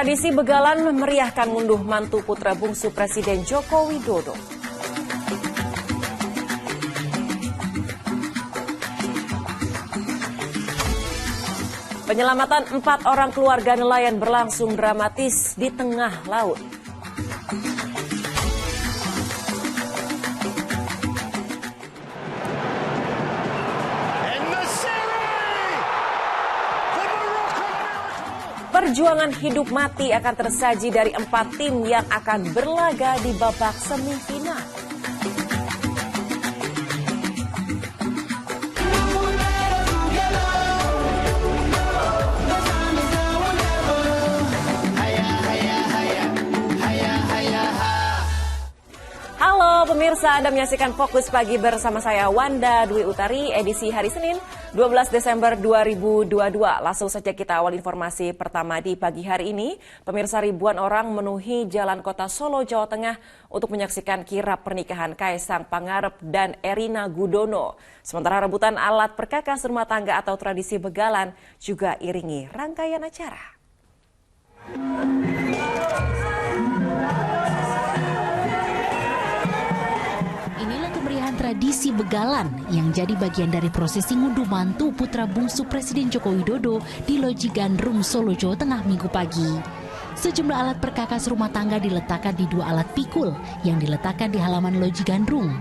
Tradisi begalan memeriahkan ngunduh mantu putra bungsu Presiden Joko Widodo. Penyelamatan 4 orang keluarga nelayan berlangsung dramatis di tengah laut. Perjuangan hidup mati akan tersaji dari 4 tim yang akan berlaga di babak semifinal. Halo pemirsa, Anda menyaksikan Fokus Pagi bersama saya Wanda Dwi Utari, edisi hari Senin 12 Desember 2022. Langsung saja kita awal informasi pertama di pagi hari ini. Pemirsa, ribuan orang memenuhi jalan kota Solo, Jawa Tengah untuk menyaksikan kirap pernikahan Kaisang Pangarep dan Erina Gudono. Sementara rebutan alat perkakas rumah tangga atau tradisi begalan juga iringi rangkaian acara. Tradisi begalan yang jadi bagian dari prosesi ngunduh mantu putra bungsu Presiden Joko Widodo di Loji Gandrung, Solo, Jawa Tengah Minggu pagi. Sejumlah alat perkakas rumah tangga diletakkan di 2 alat pikul yang diletakkan di halaman Loji Gandrung.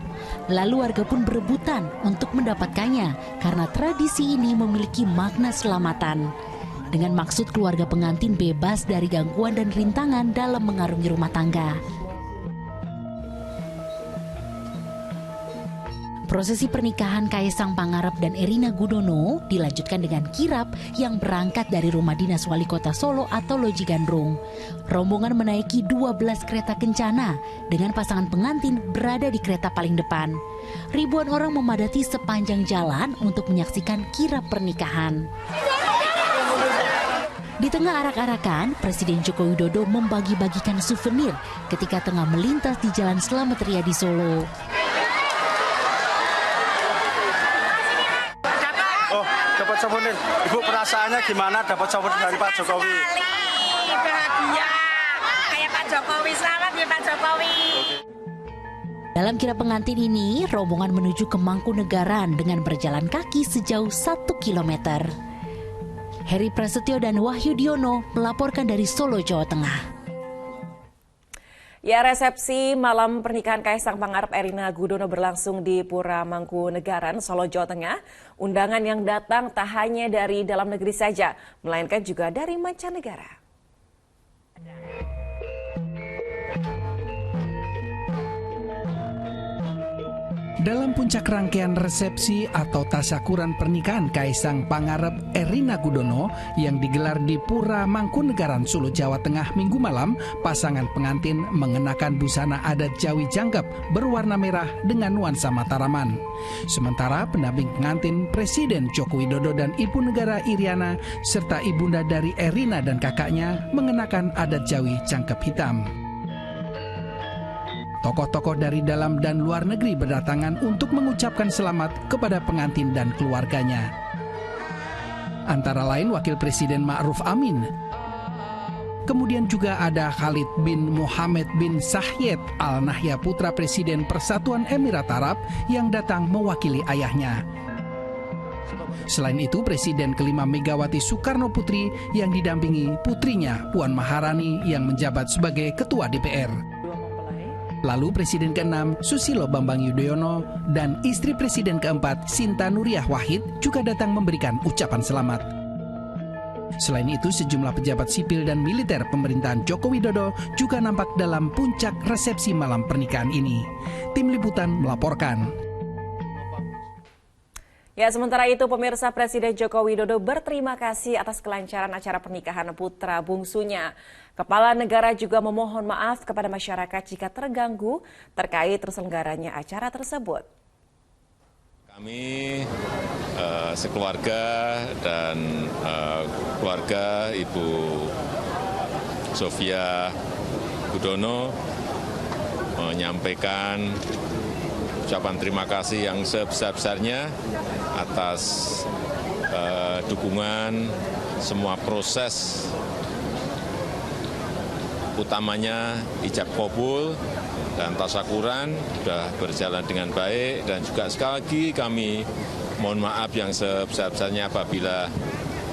Lalu warga pun berebutan untuk mendapatkannya karena tradisi ini memiliki makna selamatan. Dengan maksud keluarga pengantin bebas dari gangguan dan rintangan dalam mengarungi rumah tangga. Prosesi pernikahan Kaisang Pangarep dan Erina Gudono dilanjutkan dengan kirap yang berangkat dari rumah dinas wali kota Solo atau Loji Gandrung. Rombongan menaiki 12 kereta kencana dengan pasangan pengantin berada di kereta paling depan. Ribuan orang memadati sepanjang jalan untuk menyaksikan kirap pernikahan. Di tengah arak-arakan, Presiden Joko Widodo membagi-bagikan souvenir ketika tengah melintas di Jalan Slamet Riyadi Solo. Dapat souvenir. Ibu perasaannya gimana dapat souvenir dari Pak Jokowi? Bahagia. Kayak Pak Jokowi, selamat ya Pak Jokowi. Dalam kirap pengantin ini, rombongan menuju ke Mangkunegaran dengan berjalan kaki sejauh 1 km. Heri Prasetyo dan Wahyu Diono melaporkan dari Solo, Jawa Tengah. Ya, resepsi malam pernikahan Kaisang Pangarep Erina Gudono berlangsung di Pura Mangkunegaran, Solo, Jawa Tengah. Undangan yang datang tak hanya dari dalam negeri saja, melainkan juga dari mancanegara. Dalam puncak rangkaian resepsi atau tasyakuran pernikahan Kaisang Pangarep Erina Gudono yang digelar di Pura Mangkunegaran, Solo, Jawa Tengah Minggu malam, pasangan pengantin mengenakan busana adat Jawi Jangkep berwarna merah dengan nuansa Mataraman. Sementara pendamping pengantin Presiden Joko Widodo dan Ibu Negara Iriana serta ibunda dari Erina dan kakaknya mengenakan adat Jawi Jangkep hitam. Tokoh-tokoh dari dalam dan luar negeri berdatangan untuk mengucapkan selamat kepada pengantin dan keluarganya. Antara lain Wakil Presiden Ma'ruf Amin. Kemudian juga ada Khalid bin Mohammed bin Zayed Al Nahyan, putra Presiden Persatuan Emirat Arab yang datang mewakili ayahnya. Selain itu, Presiden kelima Megawati Soekarno Putri yang didampingi putrinya Puan Maharani yang menjabat sebagai Ketua DPR. Lalu Presiden ke-6 Susilo Bambang Yudhoyono dan istri Presiden ke-4 Sinta Nuriyah Wahid juga datang memberikan ucapan selamat. Selain itu, sejumlah pejabat sipil dan militer pemerintahan Joko Widodo juga nampak dalam puncak resepsi malam pernikahan ini. Tim Liputan melaporkan. Ya, sementara itu pemirsa, Presiden Joko Widodo berterima kasih atas kelancaran acara pernikahan putra bungsunya. Kepala negara juga memohon maaf kepada masyarakat jika terganggu terkait terselenggaranya acara tersebut. Kami sekeluarga dan keluarga Ibu Sofia Gudono menyampaikan ucapan terima kasih yang sebesar-besarnya atas dukungan semua proses utamanya ijab kabul dan tasyakuran sudah berjalan dengan baik, dan juga sekali lagi kami mohon maaf yang sebesar-besarnya apabila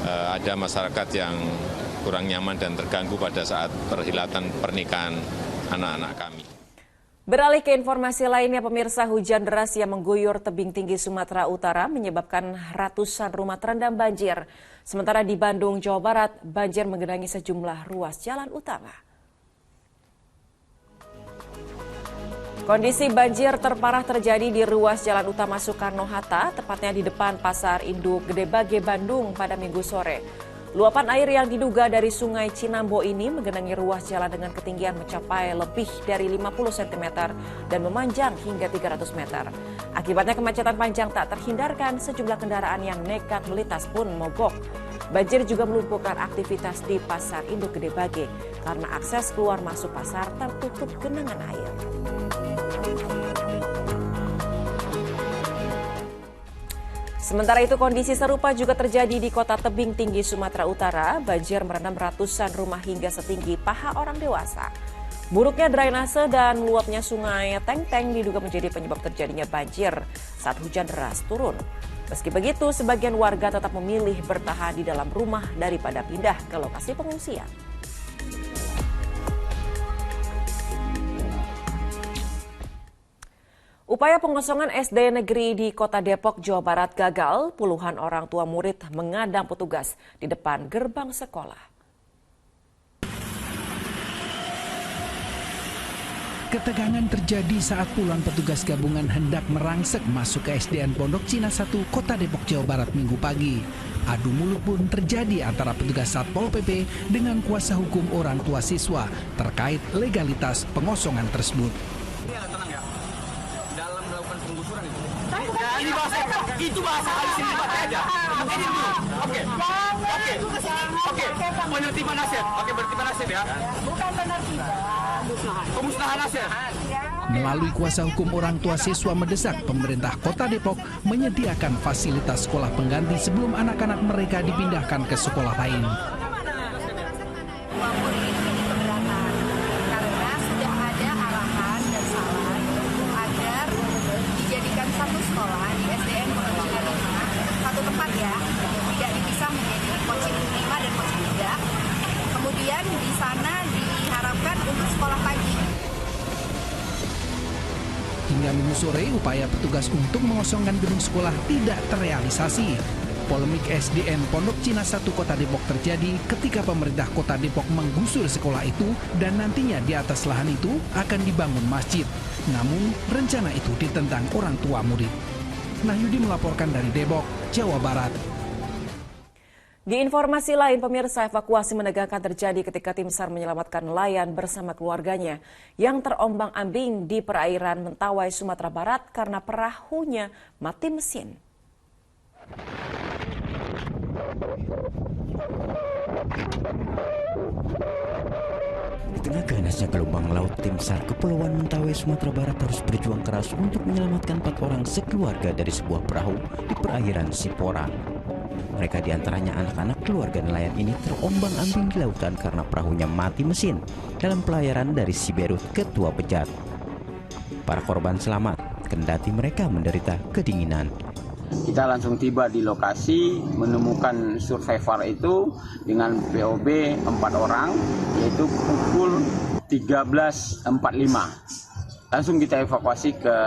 ada masyarakat yang kurang nyaman dan terganggu pada saat perhelatan pernikahan anak-anak kami. Beralih ke informasi lainnya, pemirsa, hujan deras yang mengguyur tebing tinggi Sumatera Utara menyebabkan ratusan rumah terendam banjir. Sementara di Bandung, Jawa Barat, banjir menggenangi sejumlah ruas jalan utama. Kondisi banjir terparah terjadi di ruas jalan utama Soekarno-Hatta, tepatnya di depan Pasar Induk Gede Bage, Bandung pada Minggu sore. Luapan air yang diduga dari Sungai Cinambo ini menggenangi ruas jalan dengan ketinggian mencapai lebih dari 50 cm dan memanjang hingga 300 meter. Akibatnya kemacetan panjang tak terhindarkan, sejumlah kendaraan yang nekat melintas pun mogok. Banjir juga melumpuhkan aktivitas di Pasar Induk Gede Bage karena akses keluar masuk pasar tertutup genangan air. Sementara itu, kondisi serupa juga terjadi di Kota Tebing Tinggi, Sumatera Utara. Banjir merendam ratusan rumah hingga setinggi paha orang dewasa. Buruknya drainase dan meluapnya sungai Teng-Teng diduga menjadi penyebab terjadinya banjir saat hujan deras turun. Meski begitu, sebagian warga tetap memilih bertahan di dalam rumah daripada pindah ke lokasi pengungsian. Upaya pengosongan SD negeri di Kota Depok, Jawa Barat gagal. Puluhan orang tua murid mengadang petugas di depan gerbang sekolah. Ketegangan terjadi saat puluhan petugas gabungan hendak merangsek masuk ke SDN Pondok Cina 1, Kota Depok, Jawa Barat Minggu pagi. Adu mulut pun terjadi antara petugas Satpol PP dengan kuasa hukum orang tua siswa terkait legalitas pengosongan tersebut. Ini bahasa, itu bahasa halus ini pakai aja. Ini dulu. Oke. Penertiban aset. Oke, penertiban aset ya. Bukan penertiban. Pemusnahan aset. Melalui kuasa hukum orang tua siswa mendesak pemerintah Kota Depok menyediakan fasilitas sekolah pengganti sebelum anak-anak mereka dipindahkan ke sekolah lain. Karena sudah ada arahan dan saran agar dijadikan satu sekolah di SDN Pondok Cina 5, satu tempat ya, tidak dipisah menjadi Pocin 5 dan Pocin 3. Kemudian di sana diharapkan untuk sekolah pagi. Hingga Minggu sore, upaya petugas untuk mengosongkan gedung sekolah tidak terrealisasi. Polemik SDN Pondok Cina 1 Kota Depok terjadi ketika pemerintah Kota Depok menggusur sekolah itu dan nantinya di atas lahan itu akan dibangun masjid. Namun, rencana itu ditentang orang tua murid. Nahyudi melaporkan dari Depok, Jawa Barat. Di informasi lain, pemirsa, evakuasi menegangkan terjadi ketika tim SAR menyelamatkan nelayan bersama keluarganya yang terombang-ambing di perairan Mentawai, Sumatera Barat karena perahunya mati mesin. Di tengah ganasnya gelombang laut, tim SAR Kepulauan Mentawai, Sumatera Barat harus berjuang keras untuk menyelamatkan 4 orang sekeluarga dari sebuah perahu di perairan Siporang. Mereka diantaranya anak-anak keluarga nelayan ini terombang-ambing di lautan karena perahunya mati mesin dalam pelayaran dari Siberut ke Tua Pejat. Para korban selamat, kendati mereka menderita kedinginan. Kita langsung tiba di lokasi, menemukan survivor itu dengan POB 4 orang, yaitu pukul 13.45. Langsung kita evakuasi ke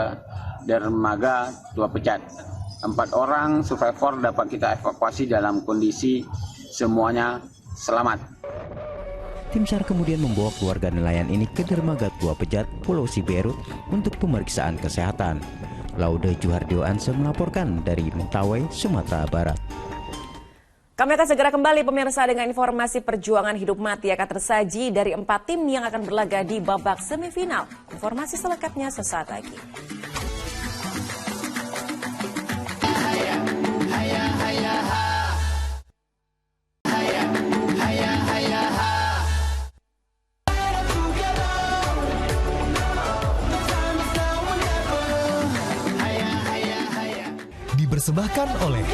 dermaga Tua Pejat. 4 orang survivor dapat kita evakuasi dalam kondisi semuanya selamat. Tim SAR kemudian membawa keluarga nelayan ini ke dermaga Tua Pejat, Pulau Siberut untuk pemeriksaan kesehatan. Laude Juhardio Anse melaporkan dari Mentawai, Sumatera Barat. Kami akan segera kembali pemirsa dengan informasi perjuangan hidup mati akan tersaji dari 4 tim yang akan berlaga di babak semifinal. Informasi selengkapnya sesaat lagi. Dipersembahkan oleh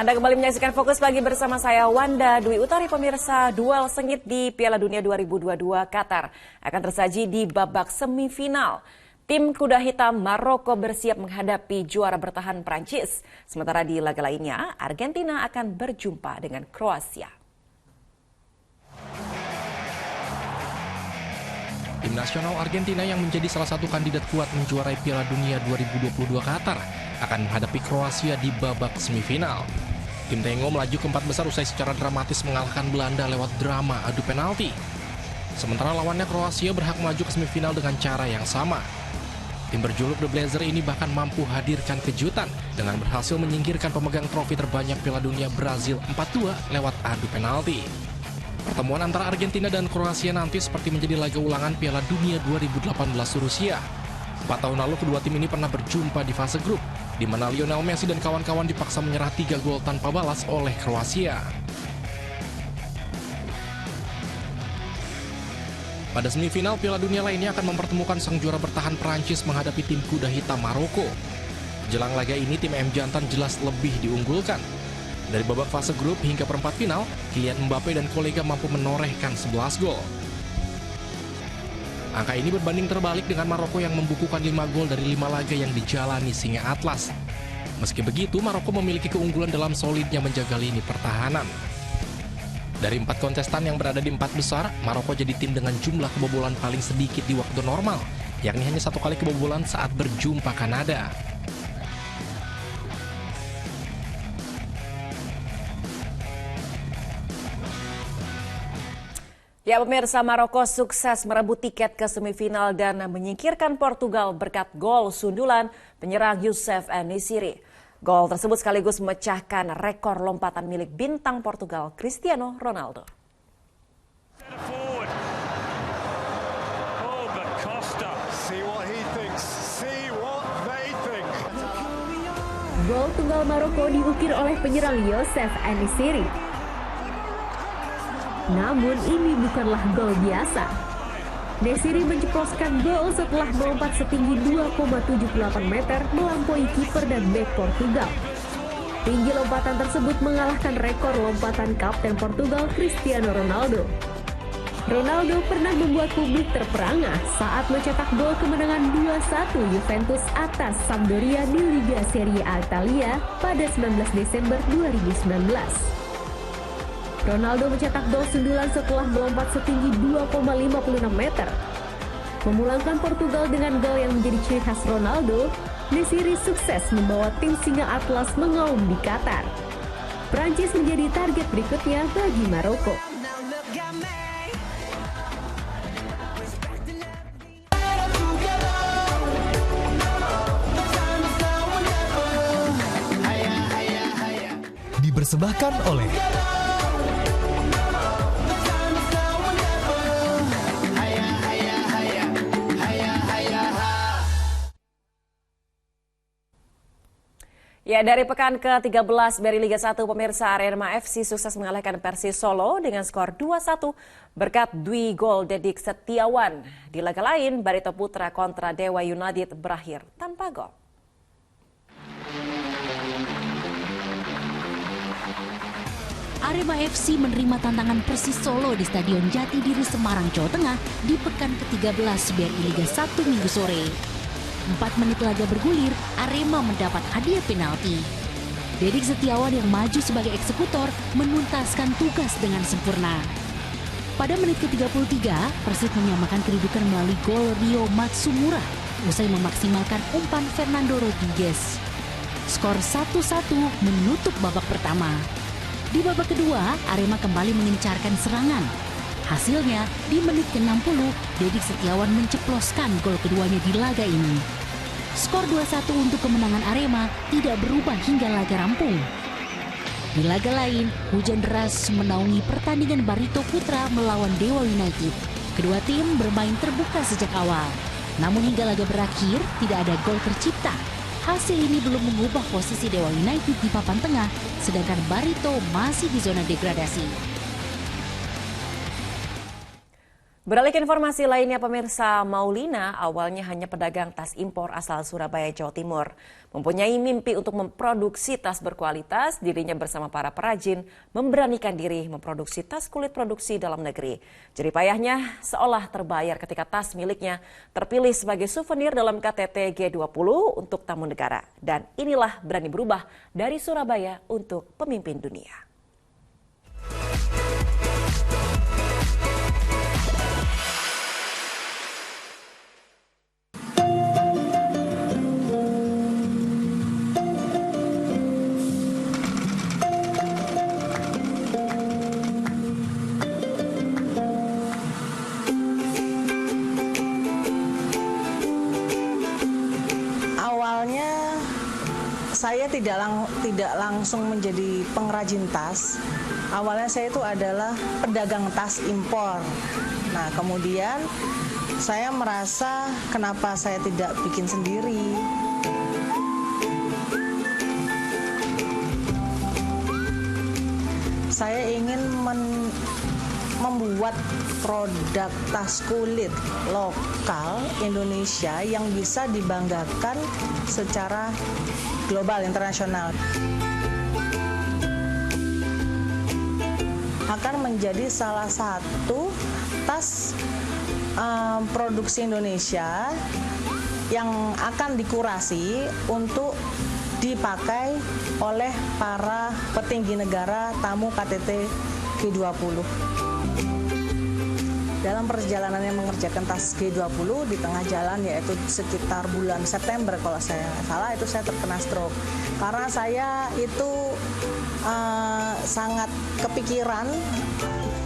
Anda kembali menyaksikan Fokus Pagi bersama saya Wanda Dwi Utari. Pemirsa, duel sengit di Piala Dunia 2022 Qatar akan tersaji di babak semifinal. Tim kuda hitam Maroko bersiap menghadapi juara bertahan Prancis. Sementara di laga lainnya, Argentina akan berjumpa dengan Kroasia. Tim nasional Argentina yang menjadi salah satu kandidat kuat menjuarai Piala Dunia 2022 Qatar akan menghadapi Kroasia di babak semifinal. Tim Tengo melaju ke 4 besar usai secara dramatis mengalahkan Belanda lewat drama adu penalti. Sementara lawannya Kroasia berhak melaju ke semifinal dengan cara yang sama. Tim berjuluk The Blazer ini bahkan mampu hadirkan kejutan dengan berhasil menyingkirkan pemegang trofi terbanyak Piala Dunia Brazil 4-2 lewat adu penalti. Pertemuan antara Argentina dan Kroasia nanti seperti menjadi laga ulangan Piala Dunia 2018 Rusia. 4 tahun lalu kedua tim ini pernah berjumpa di fase grup, di mana Lionel Messi dan kawan-kawan dipaksa menyerah 3 gol tanpa balas oleh Kroasia. Pada semifinal Piala Dunia lainnya akan mempertemukan sang juara bertahan Prancis menghadapi tim kuda hitam Maroko. Jelang laga ini tim M Jantan jelas lebih diunggulkan. Dari babak fase grup hingga perempat final, Kylian Mbappe dan kolega mampu menorehkan 11 gol. Angka ini berbanding terbalik dengan Maroko yang membukukan 5 gol dari 5 laga yang dijalani Singa Atlas. Meski begitu, Maroko memiliki keunggulan dalam solidnya menjaga lini pertahanan. Dari 4 kontestan yang berada di 4 besar, Maroko jadi tim dengan jumlah kebobolan paling sedikit di waktu normal, yakni hanya 1 kali kebobolan saat berjumpa Kanada. Ya pemirsa, Maroko sukses merebut tiket ke semifinal dan menyingkirkan Portugal berkat gol sundulan penyerang Youssef En-Nesyri. Gol tersebut sekaligus memecahkan rekor lompatan milik bintang Portugal Cristiano Ronaldo. Gol tunggal Maroko diukir oleh penyerang Youssef En-Nesyri. Namun ini bukanlah gol biasa. Nesyri menceploskan gol setelah melompat setinggi 2,78 meter melampaui kiper dan bek Portugal. Tinggi lompatan tersebut mengalahkan rekor lompatan kapten Portugal Cristiano Ronaldo. Ronaldo pernah membuat publik terperangah saat mencetak gol kemenangan 2-1 Juventus atas Sampdoria di Liga Serie A Italia pada 19 Desember 2019. Ronaldo mencetak gol sundulan setelah melompat setinggi 2,56 meter. Memulangkan Portugal dengan gol yang menjadi ciri khas Ronaldo, Nesyri sukses membawa tim Singa Atlas mengaum di Qatar. Prancis menjadi target berikutnya bagi Maroko. Dipersembahkan oleh Ya, dari pekan ke-13 dari Liga 1, pemirsa, Arema FC sukses mengalahkan Persis Solo dengan skor 2-1 berkat Dwi gol Dedik Setiawan. Di laga lain, Barito Putra kontra Dewa United berakhir tanpa gol. Arema FC menerima tantangan Persis Solo di Stadion Jatidiri Semarang, Jawa Tengah di pekan ke-13 BRI Liga 1 Minggu sore. 4 menit laga bergulir, Arema mendapat hadiah penalti. Dedik Setiawan yang maju sebagai eksekutor menuntaskan tugas dengan sempurna. Pada menit ke-33, Persib menyamakan kedudukan melalui gol Rio Matsumura usai memaksimalkan umpan Fernando Rodriguez. Skor 1-1 menutup babak pertama. Di babak kedua, Arema kembali mengencarkan serangan. Hasilnya, di menit ke-60, Dedik Setiawan menceploskan gol keduanya di laga ini. Skor 2-1 untuk kemenangan Arema tidak berubah hingga laga rampung. Di laga lain, hujan deras menaungi pertandingan Barito Putra melawan Dewa United. Kedua tim bermain terbuka sejak awal. Namun hingga laga berakhir, tidak ada gol tercipta. Hasil ini belum mengubah posisi Dewa United di papan tengah, sedangkan Barito masih di zona degradasi. Beralih ke informasi lainnya, pemirsa, Maulina awalnya hanya pedagang tas impor asal Surabaya, Jawa Timur. Mempunyai mimpi untuk memproduksi tas berkualitas, dirinya bersama para perajin memberanikan diri memproduksi tas kulit produksi dalam negeri. Jerih payahnya seolah terbayar ketika tas miliknya terpilih sebagai souvenir dalam KTT G20 untuk tamu negara. Dan inilah berani berubah dari Surabaya untuk pemimpin dunia. Saya tidak langsung menjadi pengrajin tas. Awalnya saya itu adalah pedagang tas impor. Nah, kemudian saya merasa kenapa saya tidak bikin sendiri. Saya ingin membuat produk tas kulit lokal Indonesia yang bisa dibanggakan secara global, internasional. Akan menjadi salah satu tas produksi Indonesia yang akan dikurasi untuk dipakai oleh para petinggi negara tamu KTT G20. Dalam perjalanannya mengerjakan tas G20 di tengah jalan, yaitu sekitar bulan September kalau saya salah, itu saya terkena stroke. Karena saya itu sangat kepikiran,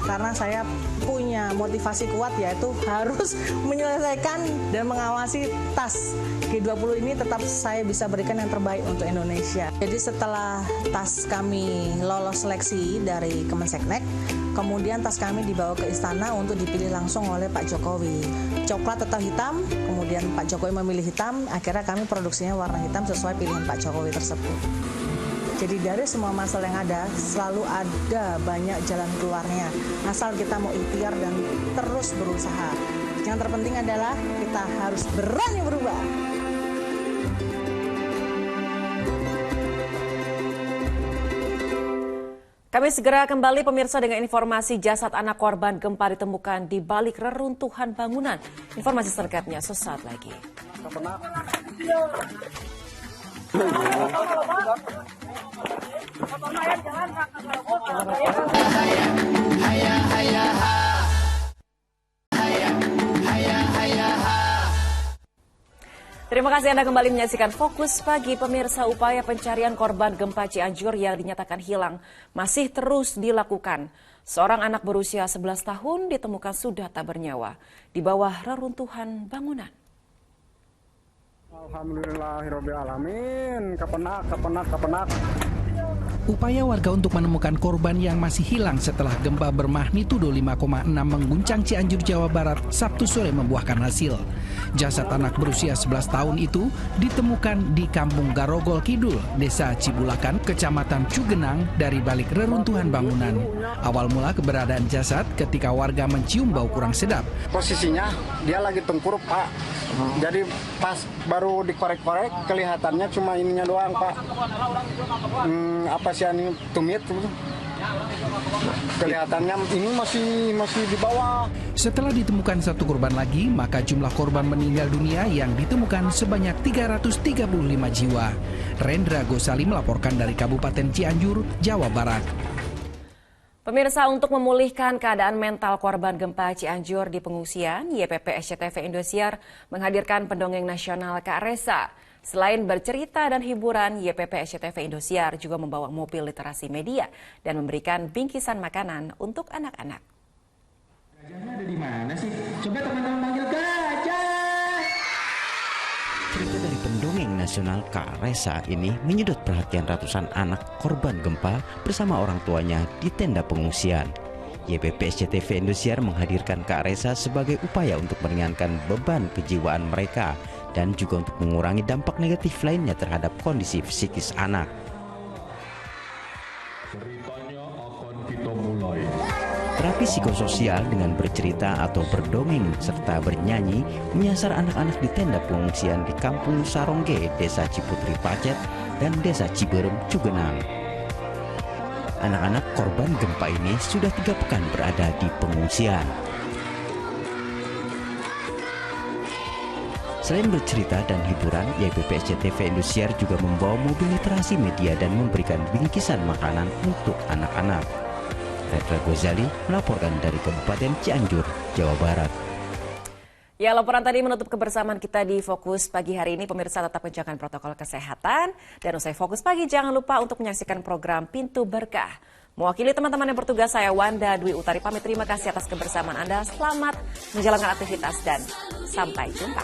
karena saya punya motivasi kuat, yaitu harus menyelesaikan dan mengawasi tas G20 ini tetap saya bisa berikan yang terbaik untuk Indonesia. Jadi setelah tas kami lolos seleksi dari Kemenseknek, kemudian tas kami dibawa ke istana untuk dipilih langsung oleh Pak Jokowi. Coklat atau hitam, kemudian Pak Jokowi memilih hitam, akhirnya kami produksinya warna hitam sesuai pilihan Pak Jokowi tersebut. Jadi dari semua masalah yang ada, selalu ada banyak jalan keluarnya. Asal kita mau ikhtiar dan terus berusaha. Yang terpenting adalah kita harus berani berubah. Kami segera kembali pemirsa dengan informasi jasad anak korban gempa ditemukan di balik reruntuhan bangunan. Informasi selengkapnya sesaat lagi. Terima kasih Anda kembali menyaksikan Fokus Pagi. Pemirsa, upaya pencarian korban gempa Cianjur yang dinyatakan hilang masih terus dilakukan. Seorang anak berusia 11 tahun ditemukan sudah tak bernyawa di bawah reruntuhan bangunan. Alhamdulillahirrahmanirrahim. Kepenak. Upaya warga untuk menemukan korban yang masih hilang setelah gempa bermagnitudo 5,6 mengguncang Cianjur, Jawa Barat, Sabtu sore membuahkan hasil. Jasad anak berusia 11 tahun itu ditemukan di Kampung Garogol Kidul, Desa Cibulakan, Kecamatan Cugenang dari balik reruntuhan bangunan. Awal mula keberadaan jasad ketika warga mencium bau kurang sedap. Posisinya dia lagi tengkurap, Pak. Jadi pas baru dikorek-korek kelihatannya cuma ininya doang, Pak. Apa sih ini tumit? Kelihatannya ini masih di bawah. Setelah ditemukan satu korban lagi, maka jumlah korban meninggal dunia yang ditemukan sebanyak 335 jiwa. Rendra Gosali melaporkan dari Kabupaten Cianjur, Jawa Barat. Pemirsa, untuk memulihkan keadaan mental korban gempa Cianjur di pengungsian, YPP SCTV Indosiar menghadirkan pendongeng nasional Kak Resa. Selain bercerita dan hiburan, YPP SCTV Indosiar juga membawa mobil literasi media dan memberikan bingkisan makanan untuk anak-anak. Gajahnya ada di mana sih? Coba teman-teman panggil gajah! Cerita dari pendongeng nasional Kak Resa ini menyedot perhatian ratusan anak korban gempa bersama orang tuanya di tenda pengungsian. YPP SCTV Indosiar menghadirkan Kak Resa sebagai upaya untuk meringankan beban kejiwaan mereka dan juga untuk mengurangi dampak negatif lainnya terhadap kondisi psikis anak. Ceritanya akan kita mulai. Terapi psikososial dengan bercerita atau berdongeng serta bernyanyi menyasar anak-anak di tenda pengungsian di Kampung Sarongge, Desa Ciputri Pacet, dan Desa Ciberem, Cugenang. Anak-anak korban gempa ini sudah 3 pekan berada di pengungsian. Selain bercerita dan hiburan, YPPSC TV Indosiar juga membawa mobil literasi media dan memberikan bingkisan makanan untuk anak-anak. Redra Ghazali melaporkan dari Kabupaten Cianjur, Jawa Barat. Ya, laporan tadi menutup kebersamaan kita di Fokus Pagi hari ini. Pemirsa tetap menjaga protokol kesehatan. Dan usai Fokus Pagi, jangan lupa untuk menyaksikan program Pintu Berkah. Mewakili teman-teman yang bertugas, saya Wanda Dwi Utari pamit. Terima kasih atas kebersamaan Anda. Selamat menjalankan aktivitas dan sampai jumpa.